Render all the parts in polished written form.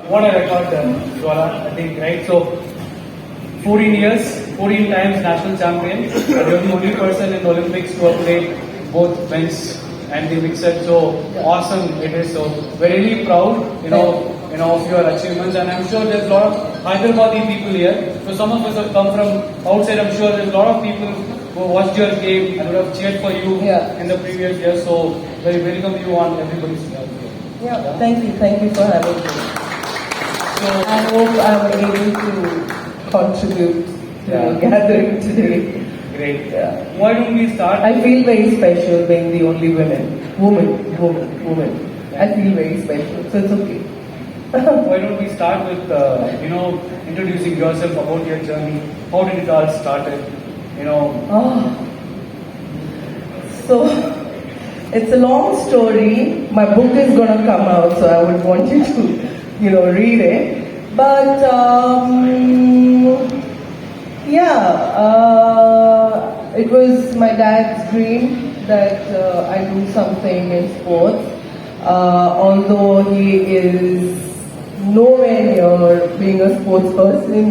What a record, Jwala, I think, right? So, 14 years, 14 times national champion. You're the only person in the Olympics to have played both men's and the mixed. So awesome it is. So we're really proud, of your achievements. And I'm sure there's a lot of Hyderabadi people here. So some of us have come from outside. I'm sure there's a lot of people who watched your game and would have cheered for you in the previous years. So very welcome you on everybody's behalf here. Yeah, thank you for having me. So I hope I'm able to contribute to your gathering today. Great. Yeah. Why don't we start? I feel very special being the only woman. I feel very special, so it's okay. Why don't we start with introducing yourself, about your journey? How did it all started? So it's a long story. My book is gonna come out, so I would want you to read it. But it was my dad's dream that I do something in sports. Although he is nowhere near being a sports person, he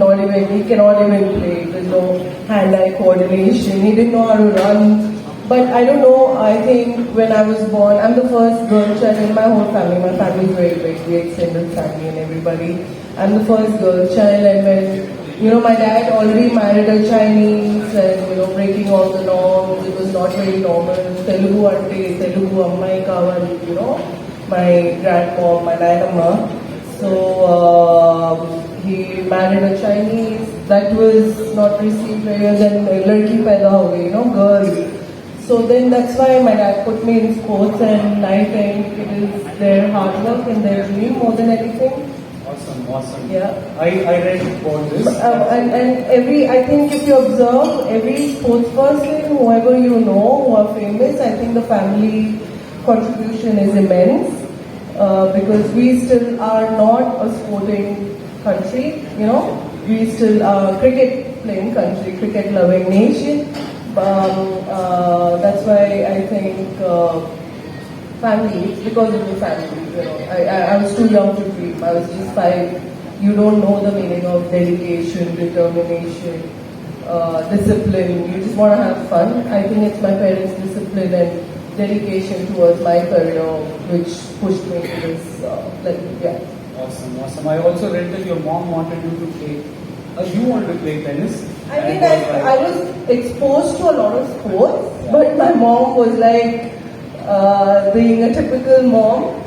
cannot even play. There's no hand-eye coordination. He didn't know how to run. But I don't know, I think when I was born, I'm the first girl child in my whole family. My family is very big, the extended family and everybody. I'm the first girl child, and when, my dad already married a Chinese and, breaking all the norms, it was not very normal. Telugu ante, Telugu ammai kavali, my grandmom, my nanamma. So he married a Chinese, that was not received very well, then ladki paida ho gayi, girl. So then that's why my dad put me in sports, and I think it is their hard work and their dream more than anything. Awesome. Yeah. I read about this. And I think if you observe, every sports person, whoever you know, who are famous, I think the family contribution is immense. Because we still are not a sporting country, we still are cricket playing country, cricket loving nation. That's why I think family, because of the family, I was too young to dream. I was just 5. You don't know the meaning of dedication, determination, discipline. You just want to have fun. I think it's my parents' discipline and dedication towards my career which pushed me to this. Awesome. I also read that your mom wanted you to play. You wanted to play tennis. I was exposed to a lot of sports, but my mom was like, being a typical mom,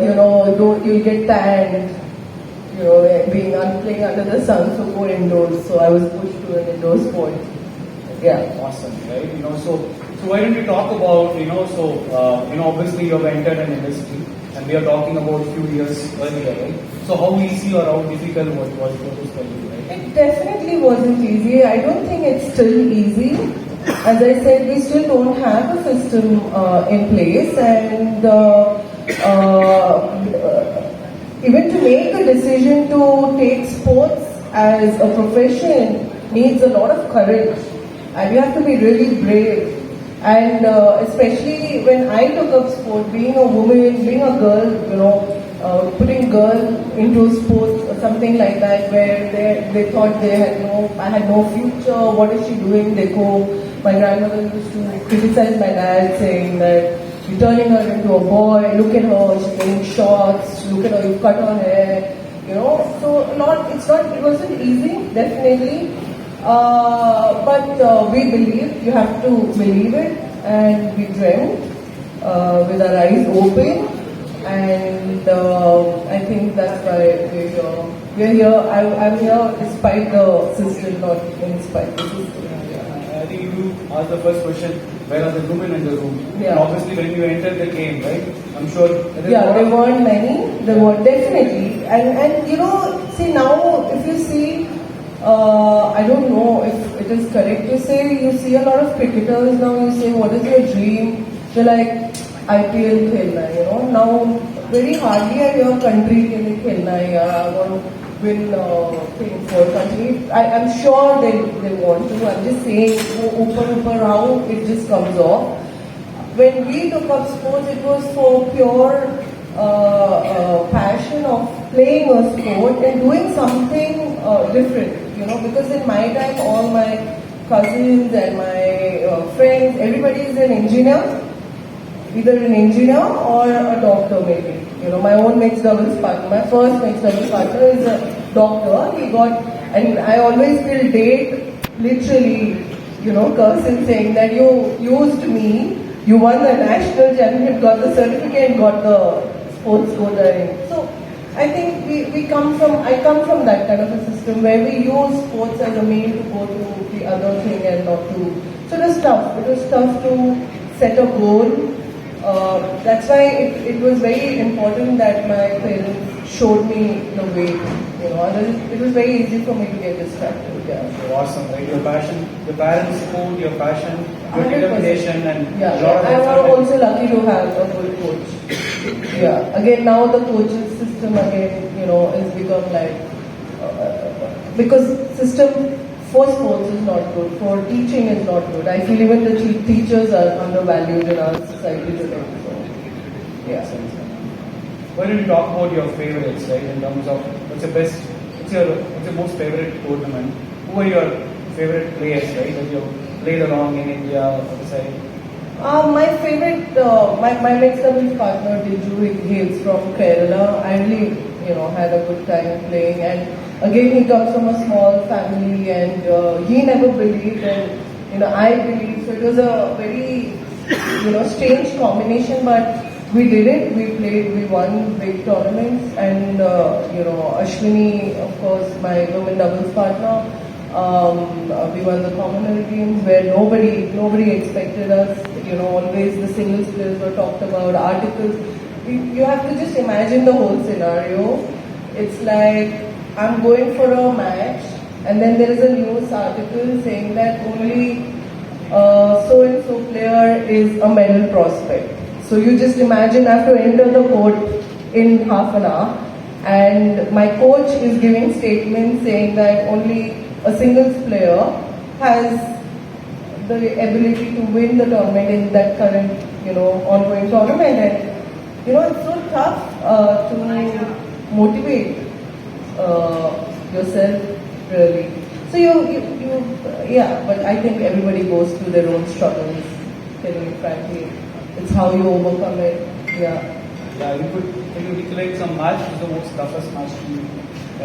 you'll get tanned, playing under the sun, so go indoors. So I was pushed to an indoor sport. Yeah. Awesome, right? So why don't we talk about, obviously you have entered an industry, and we are talking about a few years earlier, right? So how easy or how difficult was it for you, right? It definitely wasn't easy. I don't think it's still easy. As I said, we still don't have a system in place, and even to make a decision to take sports as a profession needs a lot of courage, and you have to be really brave. And especially when I took up sport, being a woman, being a girl, putting girl into sports or something like that, where they thought I had no future. What is she doing? My grandmother used to criticize my dad, saying that you're turning her into a boy. Look at her, she's wearing shorts. Look at her, you've cut her hair. So it wasn't easy, definitely. But we believed, you have to believe it, and we dreamt with our eyes open, and I think that's why we're here. We're here, I'm here despite the system, not in spite the system. I think you asked the first question, where are the women in the room? Yeah. And obviously when you entered the game, right? I'm sure there weren't many, there were definitely. And see now, if you see, I don't know if it is correct to say, you see a lot of cricketers now, you say, what is your dream? They're like, IPL khelna, now very hardly I hear country ke liye khelna hai, I want to win thing for country. I'm sure they want to, I'm just saying, how it just comes off. When we took up sports, it was for pure passion of playing a sport and doing something different, you know, because in my time all my cousins and my friends, everybody is an engineer, either an engineer or a doctor maybe. You know, my own mixed doubles partner, my first mixed doubles partner is a doctor. He got, and I always till date, literally, you know, cursing saying that you used me, you won the national championship, got the certificate, got the sports quota. So I think I come from that kind of a system where we use sports as a mean to go to the other thing and not to. So it was tough. It was tough to set a goal. That's why it was very important that my parents showed me the way. You know, it was very easy for me to get distracted. Yeah. So awesome, right? Your passion, your parents' support, your passion, your 100%. determination, and Yeah, a lot of I was effort. also lucky to have a good coach. Yeah. Again, now the coaching system again, you know, has become like because system for sports is not good, for teaching is not good. I feel even the teachers are undervalued in our society today. So, yeah. Why don't you talk about your favorites, right? In terms of what's your most favorite tournament? Who are your favorite players, right? That you played along in India outside? My favorite, my mixed doubles partner Jwala from Kerala. I really, you know, had a good time playing. And again, he comes from a small family, and he never believed, and you know, I believed. So it was a very, you know, strange combination, but we did it. We played. We won big tournaments, and you know, Ashwini, of course, my women doubles partner. We won the Commonwealth Games where nobody expected us. You know, always the singles players were talked about. Articles. You have to just imagine the whole scenario. It's like I'm going for a match, and then there is a news article saying that only so and so player is a medal prospect. So you just imagine I have to enter the court in half an hour, and my coach is giving statements saying that only a singles player has the ability to win the tournament in that current, you know, ongoing tournament. And you know, it's so tough to motivate yourself, really. So yeah, but I think everybody goes through their own struggles, telling you frankly. It's how you overcome it, yeah. Yeah, can you recollect some match? Which is the most toughest match to you?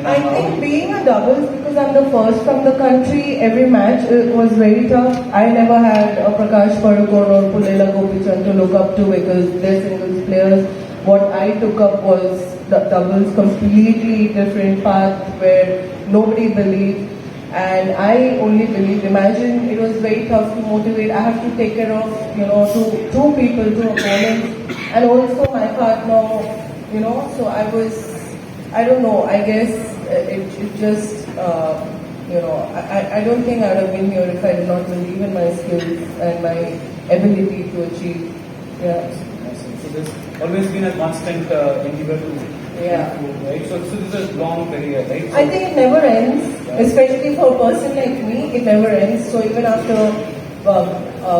I think being a doubles, because I'm the first from the country, every match was very tough. I never had a Prakash Parukon or Pulela Gopichan to look up to because they're singles players. What I took up was the doubles, completely different path where nobody believed. And I only believed. Imagine it was very tough to motivate. I have to take care of, you know, two people, two opponents, and also my partner, you know. So I don't know, I guess it just, you know, I don't think I would have been here if I did not believe in my skills and my ability to achieve. Yeah. So there's always been a constant endeavor to improve, right? So this is a long career, right? So I think it never ends, especially for a person like me, it never ends. So even after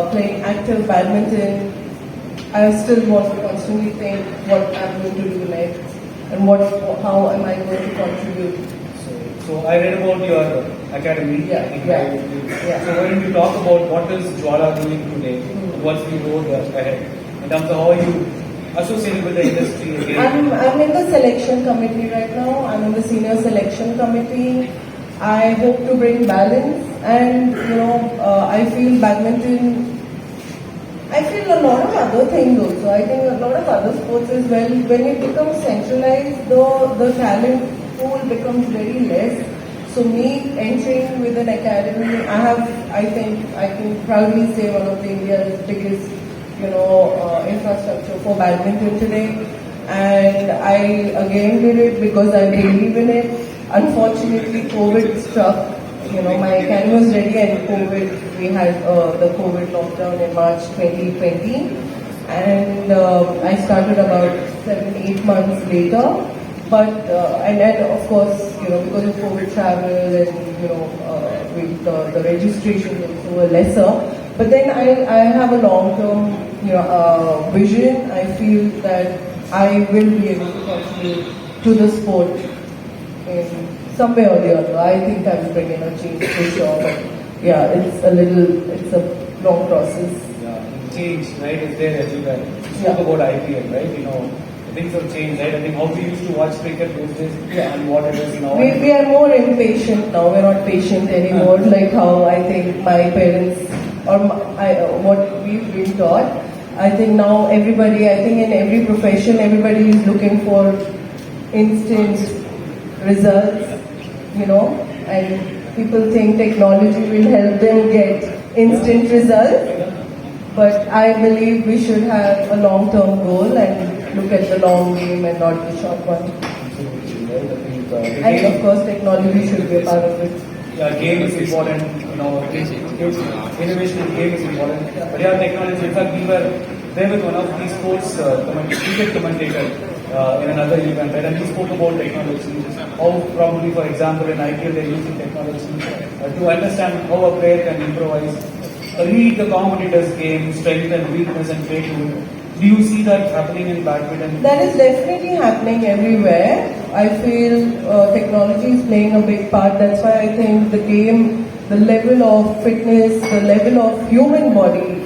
playing active badminton, I still want to constantly think what I'm going to do next. And how am I going to contribute? So I read about your academy. Yeah. So why don't you talk about what is Jwala doing today? What's the road ahead in terms of how you associated with the industry again? I'm in the selection committee right now. I'm in the senior selection committee. I hope to bring balance, and you know, I feel badminton. I feel a lot of other things also. I think a lot of other sports as well. When it becomes centralized, the talent pool becomes very less. So me entering with an academy, I think I can proudly say one of the India's biggest, you know, infrastructure for badminton today. And I again did it because I believe in it. Unfortunately, COVID struck. You know, my academy was ready, and COVID, we had the COVID lockdown in March 2020, and I started about 7-8 months later. But and of course, you know, because of COVID travel and you know, with the registrations also were lesser. But then I have a long-term, you know, vision. I feel that I will be able to contribute to the sport in some way or the other. I think I will bring in a change for sure, but yeah, it's a long process. Yeah, change, right, is there everywhere. You Yeah. spoke about IPL, right? Things have changed, right? I think how we used to watch cricket those days and what it is now. We are more impatient now. We're not patient anymore. Like how I think my parents or what we've been taught. I think now everybody. I think in every profession, everybody is looking for instant results. And people think technology will help them get instant results. But I believe we should have a long-term goal and look at the long game and not the short one. Absolutely, right? I think the And game, of course, technology should be a part of it. yeah, game is important. Innovation in game is important. But yeah, technology. In fact, we were there with one of these sports cricket commentators in another event, right? And he spoke about technology. How probably, for example, in IPL they're using technology to understand how a player can improvise, read the competitor's game, strength and weakness, and play to it. Do you see that happening in badminton? That is definitely happening everywhere. I feel technology is playing a big part. That's why I think the game, the level of fitness, the level of human body,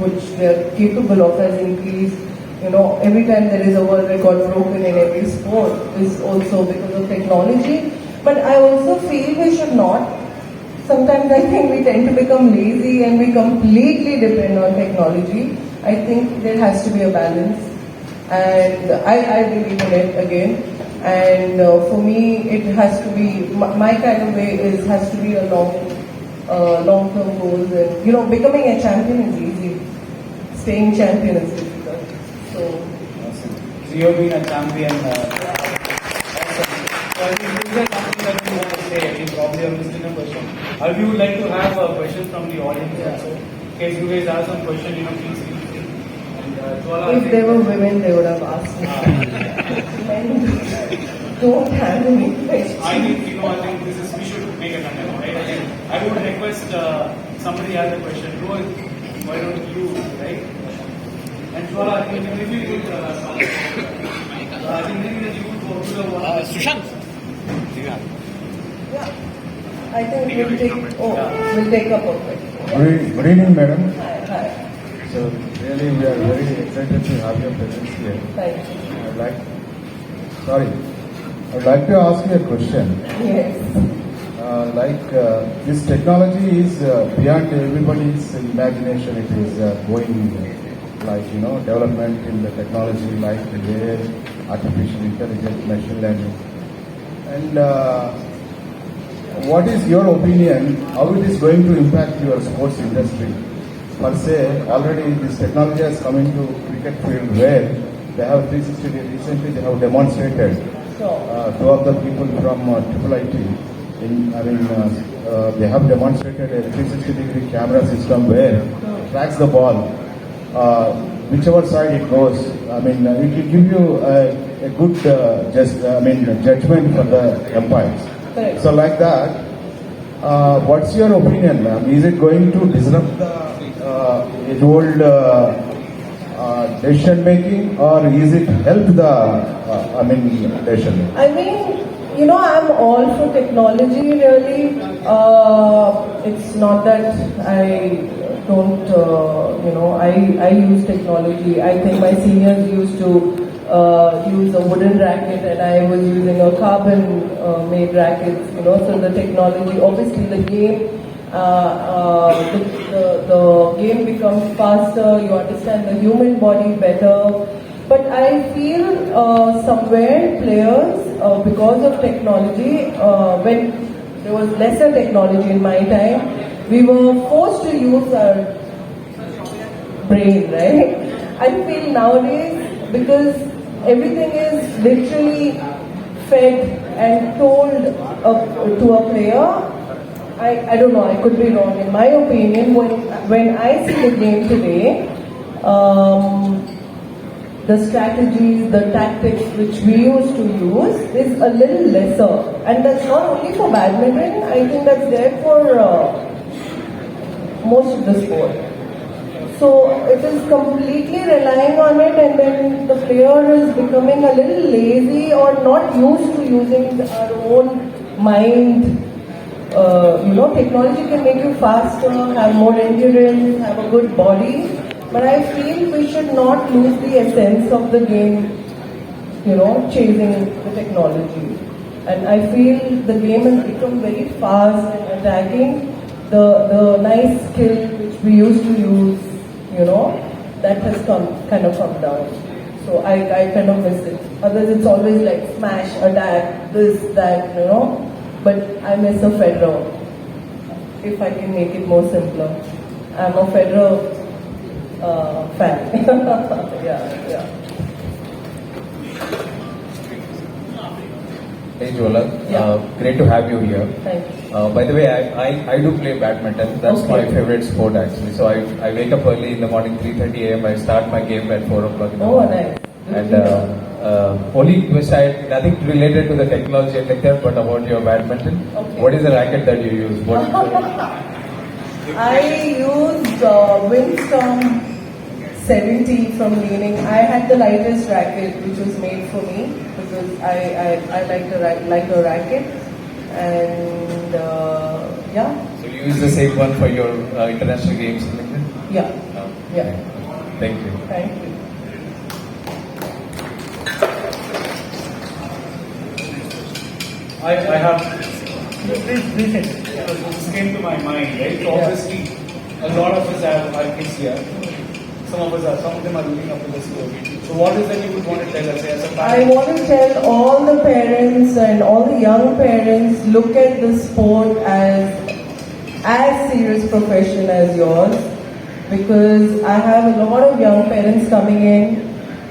which they're capable of has increased. Every time there is a world record broken in every sport is also because of technology. But I also feel we should not. Sometimes I think we tend to become lazy and we completely depend on technology. I think there has to be a balance, and I believe in it again. And for me, it has to be my kind of way has to be a long-term goals. And becoming a champion is easy. Staying champion is difficult. So you have been a champion. Awesome. So I think is there something that you want to say? I think probably I'm missing a question. Or you would like to have a question from the audience also? In case you guys have some question, please feel free. And Jwala, if they were women, they would have asked me. Men don't have any questions. I think this is we should make a content, right? I would request somebody has a question. Rohit, why don't you, right? And Jwala, I think maybe you could. I think maybe that you could go to the one. Sushant. Yeah. I think we'll take up a question. Good evening, madam. Hi. So really, we are very excited to have your presence here. Thank you. I'd like to ask you a question. Yes. This technology is beyond everybody's imagination. It is going development in the technology like AI, artificial intelligence, machine learning. And what is your opinion, how it is going to impact your sports industry? Per se, already this technology has come into cricket field where they have 360 recently they have demonstrated. Two of the people from Triple IT, they have demonstrated a 360-degree camera system where it tracks the ball, whichever side it goes. It will give you a good judgment for the umpires. Correct. So like that, what's your opinion? Is it going to disrupt the old decision making, or is it help the decision making? I'm all for technology really. It's not that I don't, I use technology. I think my seniors used to use a wooden racket and I was using a carbon made rackets, so the technology, obviously the game, the game becomes faster, you understand the human body better. But I feel somewhere players, because of technology, when there was lesser technology in my time, we were forced to use our brain, right? I feel nowadays, because everything is literally fed and told to a player, I don't know, I could be wrong. In my opinion, when I see the game today, the strategies, the tactics which we used to use is a little lesser. And that's not only for badminton, I think that's there for most of the sport. So it is completely relying on it, and then the player is becoming a little lazy or not used to using our own mind. Technology can make you faster, have more endurance, have a good body, but I feel we should not lose the essence of the game, chasing the technology. And I feel the game has become very fast and attacking. The nice skill which we used to use, that has kind of come down. So I kind of miss it. Others it's always like smash, attack, this, that, But I miss a Federer. If I can make it more simpler. I'm a Federer fan. yeah. Hey Jwala, Yeah. great to have you here. Thank you. By the way, I do play badminton. That's Okay. my favorite sport actually. So I wake up early in the morning, 3:30 a.m. I start my game at 4 o'clock in the Oh, morning. nice. Good And to know. only twist, I had nothing related to the technology and like that, but about your badminton. Okay. What is the racket that you use? I used Windstorm 70 from Leaning. I had the lightest racket which was made for me because I like a racket. And yeah. So you use the same one for your international games and like that? Yeah. Oh, Yeah. Thank you. Thank you. I have. This came to my mind, right? So obviously, a lot of us have our kids here. Some of them are looking up to the school. So what is that you would want to tell us as a I parent? want to tell all the parents and all the young parents, look at the sport as serious profession as yours, because I have a lot of young parents coming in,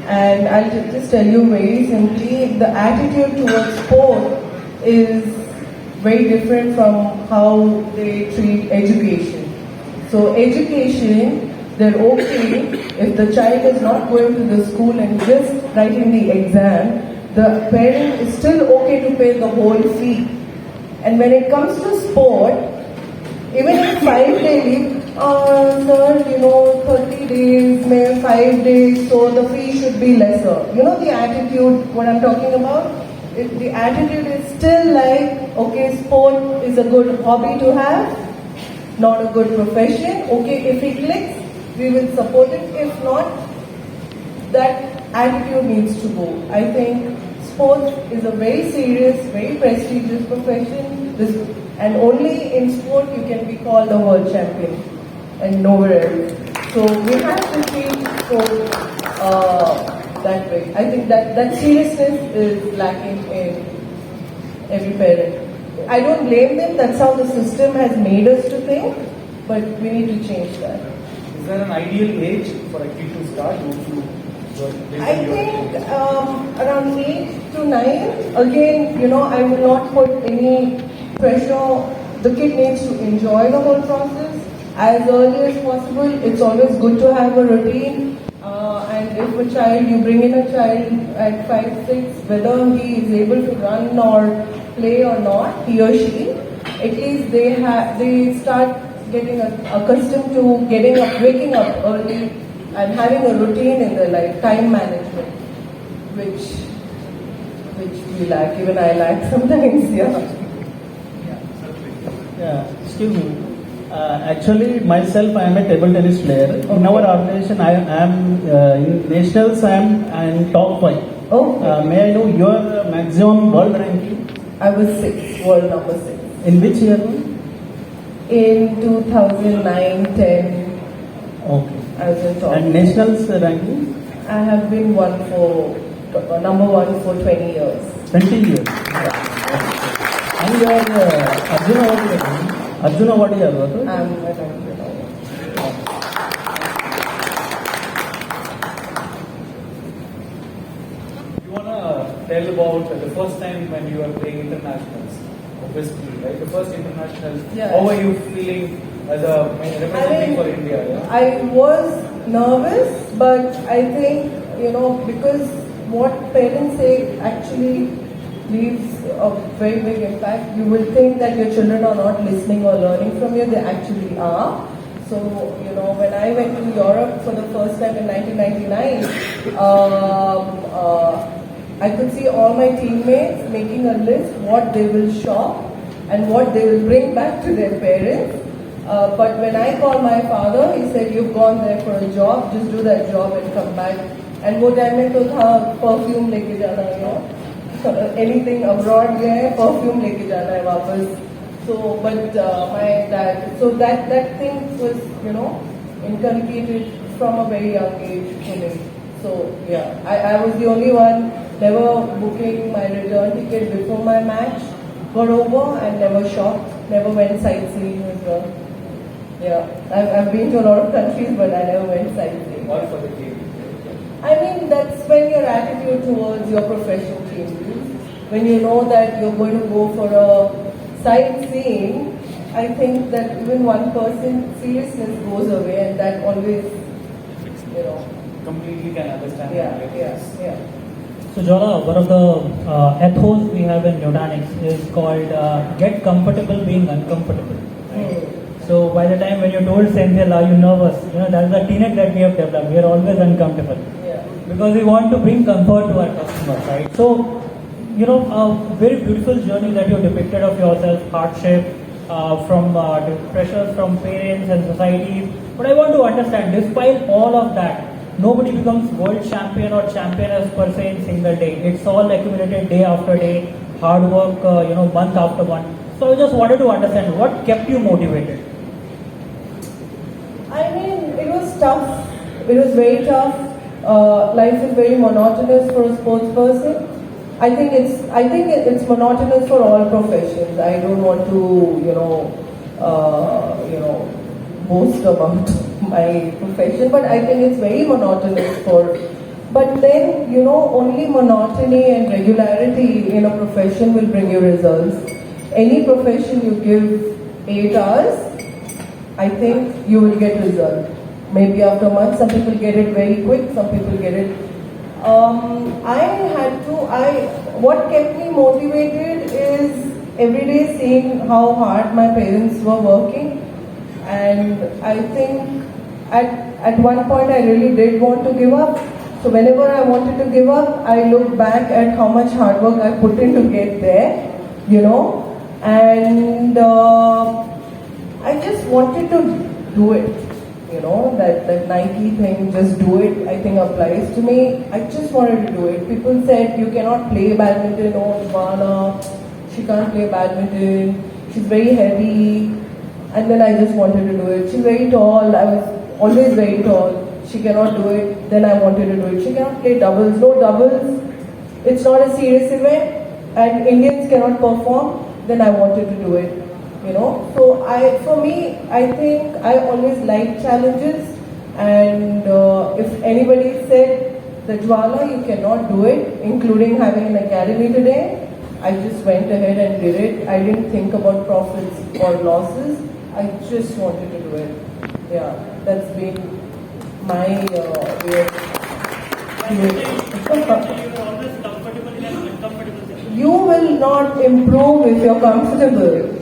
and I'll just tell you very simply, the attitude towards sport is very different from how they treat education. So education, they're okay if the child is not going to the school and just writing the exam, the parent is still okay to pay the whole fee. And when it comes to sport, even if 5-day leave, sir, 30 days, maybe 5 days, so the fee should be lesser. You know the attitude, what I'm talking about? The attitude is still like, okay, sport is a good hobby to have, not a good profession. Okay, if it clicks, we will support it. If not, that attitude needs to go. I think sports is a very serious, very prestigious profession. And only in sport you can be called a world champion and nowhere else. So we have to treat sport that way. I think that seriousness is lacking in every parent. I don't blame them, that's how the system has made us to think, but we need to change that. Is there an ideal age for a kid to start? I think around 8 to 9. Again, I will not put any pressure. The kid needs to enjoy the whole process as early as possible. It's always good to have a routine. And if you bring in a child at 5, 6, whether he is able to run or play or not, he or she, at least they start getting accustomed to waking up early and having a routine in their life, time management, which we lack. Even I lack sometimes. Yeah, excuse me. Actually, myself, I am a table tennis player. In our organization, I am in nationals. I am top 5. Oh, May I know your maximum world ranking? I was 6, world number 6. In which year? In 2009-10, Okay. I was in top. And nationals ranking? I have been number 1 for 20 years. 20 years. And your Arjuna what is it? Arjuna what is it? I don't know. You want to tell about the first time when you were playing internationals? Obviously, right? The first international. Yeah. How were you feeling as a representing for India? Yeah? I was nervous, but I think, because what parents say actually leaves a very big impact. You will think that your children are not listening or learning from you, they actually are. So, when I went to Europe for the first time in 1999, I could see all my teammates making a list what they will shop and what they will bring back to their parents. But when I called my father, he said, "You've gone there for a job, just do that job and come back." And वो time में तो था perfume लेके जाना, anything abroad गया है perfume लेके जाना है वापस. So, but my dad, so that thing was, inculcated from a very young age to me. So yeah, I was the only one never booking my return ticket before my match got over, and never shopped, never went sightseeing as well. Yeah, I've been to a lot of countries, but I never went sightseeing. All for the game. I mean, that's when your attitude towards your profession changes. When you know that you're going to go for a sightseeing, I think that even one person's seriousness goes away, and that always, Completely can understand. yeah. So Jwala, one of the ethos we have in Nutanix is called get comfortable being uncomfortable. So by the time when you told Senthil, are you nervous? That's the tenet that we have developed. We are always uncomfortable. Yeah. Because we want to bring comfort to our customers, right? So, a very beautiful journey that you depicted of yourself, hardship, from pressures from parents and society. But I want to understand, despite all of that, nobody becomes world champion or championess per se in single day. It's all accumulated day after day, hard work, month after month. So I just wanted to understand what kept you motivated. I mean, it was tough. It was very tough. Life is very monotonous for a sports person. I think it's monotonous for all professions. I don't want to, boast about my profession, but I think it's very monotonous for. But then, only monotony and regularity in a profession will bring you results. Any profession you give 8 hours, I think you will get result. Maybe after months, some people get it very quick, some people get it. What kept me motivated is every day seeing how hard my parents were working. And I think at one point I really did want to give up. So whenever I wanted to give up, I look back at how much hard work I put in to get there, and I just wanted to do it. That Nike thing, just do it, I think applies to me. I just wanted to do it. People said, you cannot play badminton, Jwala, she can't play badminton, she's very heavy. And then I just wanted to do it. She's very tall, I was always very tall. She cannot do it, then I wanted to do it. She cannot play doubles, no doubles. It's not a serious event, and Indians cannot perform, then I wanted to do it. So for me, I think I always like challenges, and if anybody said that Jwala, you cannot do it, including having an academy today, I just went ahead and did it. I didn't think about profits or losses. I just wanted to do it. Yeah, that's been my way of doing it. You will not improve if you're comfortable.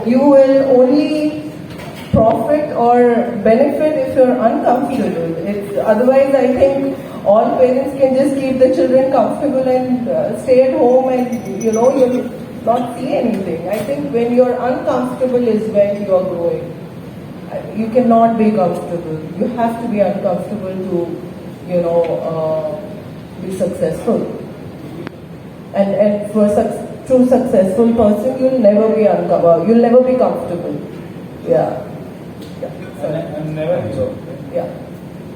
You will only profit or benefit if you're uncomfortable. Otherwise, I think all parents can just keep the children comfortable and stay at home, and you'll not see anything. I think when you're uncomfortable is when you are growing. You cannot be comfortable. You have to be uncomfortable to, be successful. And for a true successful person, you'll never be you'll never be comfortable. Yeah. And never give up. Yeah.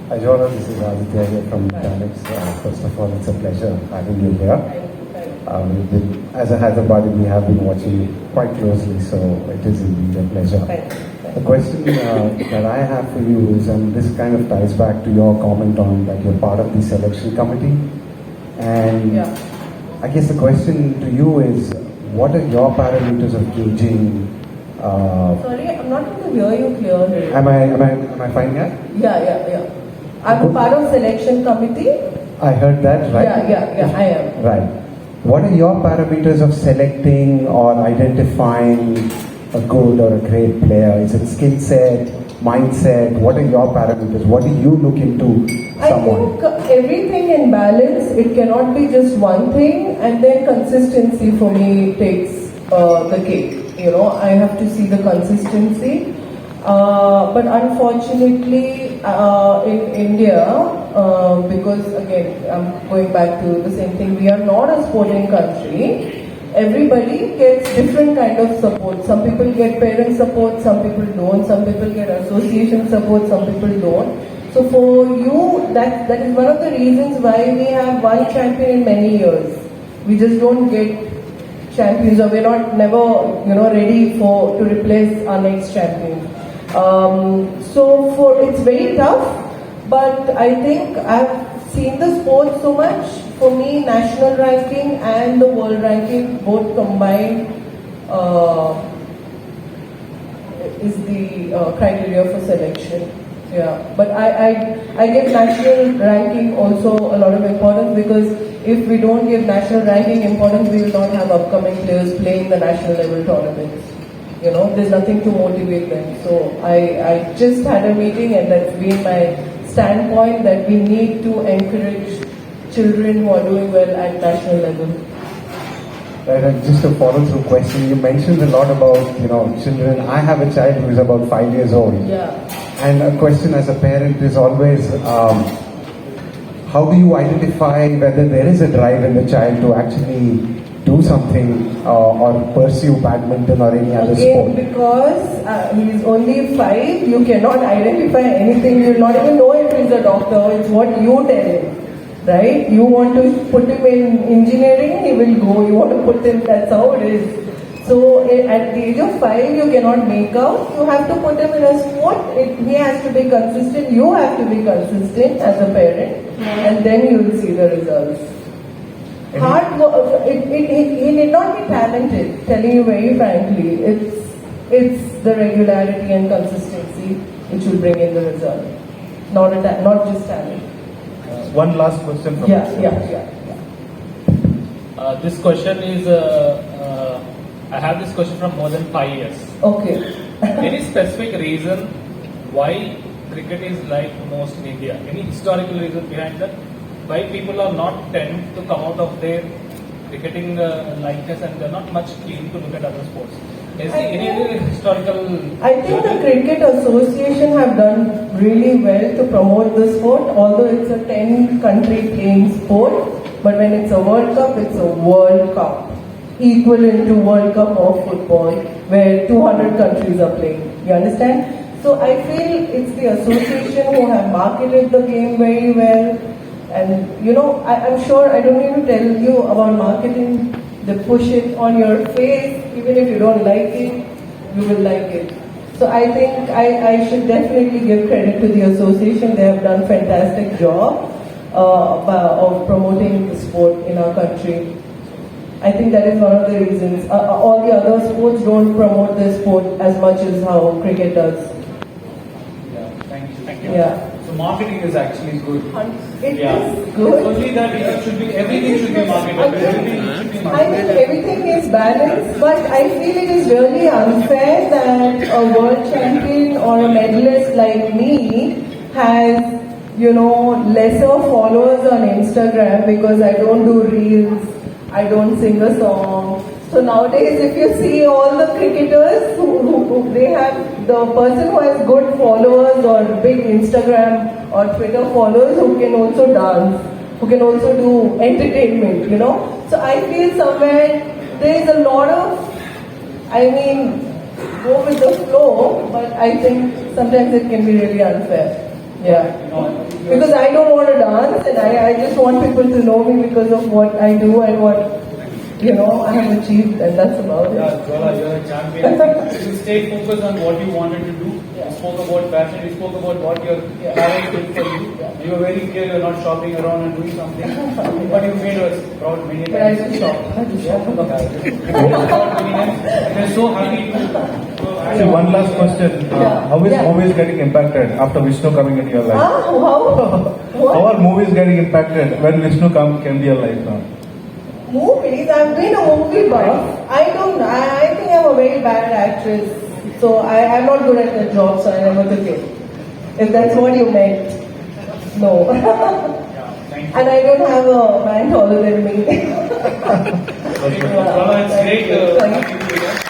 Hi Jwala, this is Aditya here from Nutanix. First of all, it's a pleasure having you here. As a Hyderabadi, we have been watching you quite closely, so it is indeed a pleasure. The question that I have for you is, and this kind of ties back to your comment on that you're part of the selection committee, and I guess the question to you is, what are your parameters of gauging? Sorry, I'm not able to hear you clearly. Am I fine here? Yeah. I'm a part of selection committee. I heard that, right? Yeah, I am. Right. What are your parameters of selecting or identifying a good or a great player? Is it skill set, mindset? What are your parameters? What do you look into I someone? think everything in balance, it cannot be just one thing, and then consistency for me takes the cake. You know, I have to see the consistency. But unfortunately, in India, because again, I'm going back to the same thing, we are not a sporting country. Everybody gets different kind of support. Some people get parent support, some people don't. Some people get association support, some people don't. So for you, that is one of the reasons why we have one champion in many years. We just don't get champions, or we're not never ready to replace our next champion. So it's very tough, but I think I've seen the sport so much. For me, national ranking and the world ranking both combined is the criteria for selection. Yeah, but I give national ranking also a lot of importance, because if we don't give national ranking importance, we will not have upcoming players playing the national level tournaments. You know, there's nothing to motivate them. So I just had a meeting, and that's been my standpoint, that we need to encourage children who are doing well at national level. Right, and just a follow-through question. You mentioned a lot about, children. I have a child who is about 5 years old. Yeah. And a question as a parent is always, how do you identify whether there is a drive in the child to actually do something or pursue badminton or any other sport? Because he is only 5, you cannot identify anything. You will not even know if he's a doctor. It's what you tell him. Right? You want to put him in engineering, he will go. You want to put him, that's how it is. So at the age of 5, you cannot make out. You have to put him in a sport. He has to be consistent. You have to be consistent as a parent, and then you will see the results. Hard work. He need not be talented. Telling you very frankly, it's the regularity and consistency which will bring in the result. Not just talent. One last question from Yeah. This question is, I have this question from more than 5 years. Okay. Any specific reason why cricket is liked most in India? Any historical reason behind that? Why people are not tend to come out of their cricketing likeness, and they're not much keen to look at other sports? Is there any historical... I think the Cricket Association have done really well to promote the sport, although it's a 10-country playing sport. But when it's a World Cup, it's a World Cup, equivalent to World Cup of football, where 200 countries are playing. You understand? So I feel it's the association who have marketed the game very well. And I'm sure I don't need to tell you about marketing. They push it on your face, even if you don't like it, you will like it. So I think I should definitely give credit to the association. They have done a fantastic job of promoting the sport in our country. I think that is one of the reasons. All the other sports don't promote their sport as much as how cricket does. Yeah, thank you. Yeah. So marketing is actually good. It Yeah. is good. It's only that everything should be marketed. Everything should be I marketed. think everything is balanced, but I feel it is really unfair that a world champion or a medalist like me has, lesser followers on Instagram because I don't do reels, I don't sing a song. So nowadays, if you see all the cricketers who they have the person who has good followers or big Instagram or Twitter followers who can also dance, who can also do entertainment, So I feel somewhere there is a lot of, go with the flow, but I think sometimes it can be really unfair. Yeah. Because I don't want to dance, and I just want people to know me because of what I do and what I have achieved, and that's about it. Yeah, Jwala, you're a champion. You stay focused on what you wanted to do. You spoke about passion, you spoke about what your talent did for you. You were very clear you're not shopping around and doing something. But you made us proud many But I times. just shop. We're so happy to Actually, one last question. How is movies getting impacted after Vishnu coming into your life? How? How are movies getting impacted when Vishnu came to your life now? Movies? I've been a movie buff. I think I'm a very bad actress. So I am not good at the job, so I never took it. If that's what you meant, no. Thank you. And I don't have a man taller than me. Okay, Jwala, it's great Thank you. having you here.